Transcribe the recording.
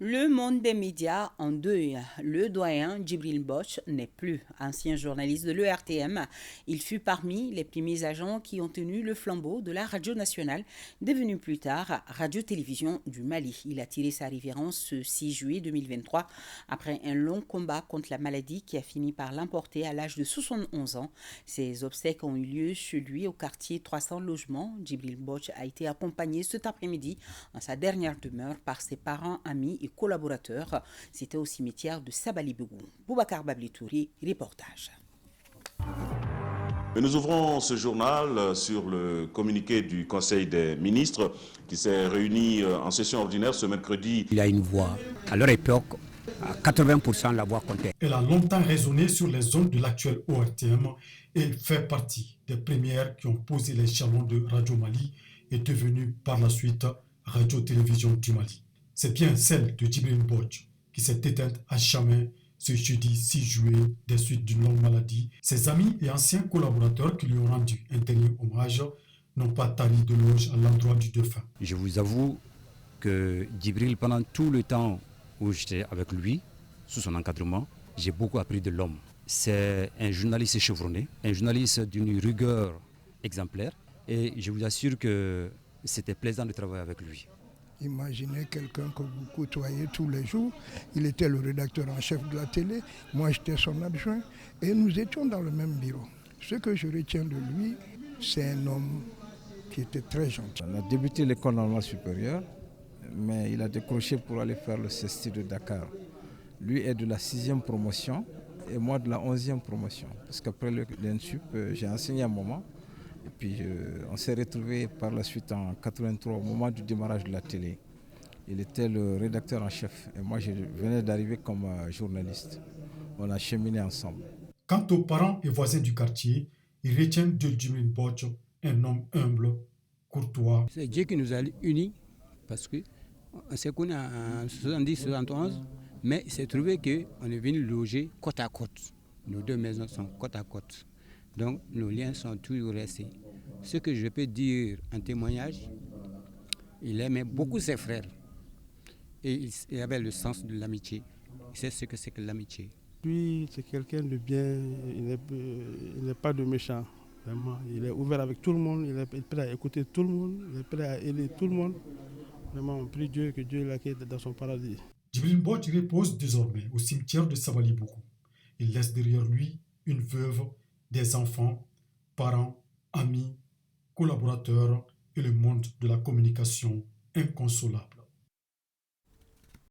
Le monde des médias en deuil. Le doyen Djibril Boch n'est plus ancien journaliste de l'ERTM. Il fut parmi les premiers agents qui ont tenu le flambeau de la radio nationale, devenue plus tard Radio-Télévision du Mali. Il a tiré sa révérence ce 6 juillet 2023 après un long combat contre la maladie qui a fini par l'emporter à l'âge de 71 ans. Ses obsèques ont eu lieu chez lui au quartier 300 logements. Djibril Boch a été accompagné cet après-midi en sa dernière demeure par ses parents, amis et collaborateurs. C'était au cimetière de Sabali-Bougou. Boubacar Bablitouri, reportage. Mais nous ouvrons ce journal sur le communiqué du Conseil des ministres qui s'est réuni en session ordinaire ce mercredi. Il a une voix. À leur époque, à 80% la voix comptait. Elle a longtemps résonné sur les zones de l'actuel ORTM et fait partie des premières qui ont posé les jalons de Radio Mali et devenue par la suite Radio-Télévision du Mali. C'est bien celle de Djibril Boch qui s'est éteinte à jamais ce jeudi 6 juillet des suites d'une longue maladie. Ses amis et anciens collaborateurs qui lui ont rendu un dernier hommage n'ont pas tari de d'éloges à l'endroit du défunt. Je vous avoue que Djibril, pendant tout le temps où j'étais avec lui, sous son encadrement, j'ai beaucoup appris de l'homme. C'est un journaliste chevronné, un journaliste d'une rigueur exemplaire, et je vous assure que c'était plaisant de travailler avec lui. Imaginez quelqu'un que vous côtoyez tous les jours. Il était le rédacteur en chef de la télé, moi j'étais son adjoint et nous étions dans le même bureau. Ce que je retiens de lui, c'est un homme qui était très gentil. Il a débuté l'école normale supérieure, mais il a décroché pour aller faire le CESTI de Dakar. Lui est de la 6e promotion et moi de la 11e promotion. Parce qu'après l'INSUP, j'ai enseigné un moment. Et puis on s'est retrouvés par la suite en 83 au moment du démarrage de la télé. Il était le rédacteur en chef et moi je venais d'arriver comme journaliste. On a cheminé ensemble. Quant aux parents et voisins du quartier, ils retiennent de Djibril Boch un homme humble, courtois. C'est Dieu qui nous a unis parce qu'on s'est connus en 70-71, mais il s'est trouvé qu'on est venu loger côte à côte. Nos deux maisons sont côte à côte. Donc nos liens sont toujours restés. Ce que je peux dire en témoignage, il aimait beaucoup ses frères. Et il avait le sens de l'amitié. Il sait ce que c'est que l'amitié. Lui, c'est quelqu'un de bien, il n'est pas de méchant. Vraiment. Il est ouvert avec tout le monde, il est prêt à écouter tout le monde, il est prêt à aider tout le monde. Vraiment, on prie Dieu que Dieu l'accueille dans son paradis. Djibril Boch repose désormais au cimetière de Sabali-Bougou. Il laisse derrière lui une veuve, des enfants, parents, amis, collaborateurs et le monde de la communication inconsolable.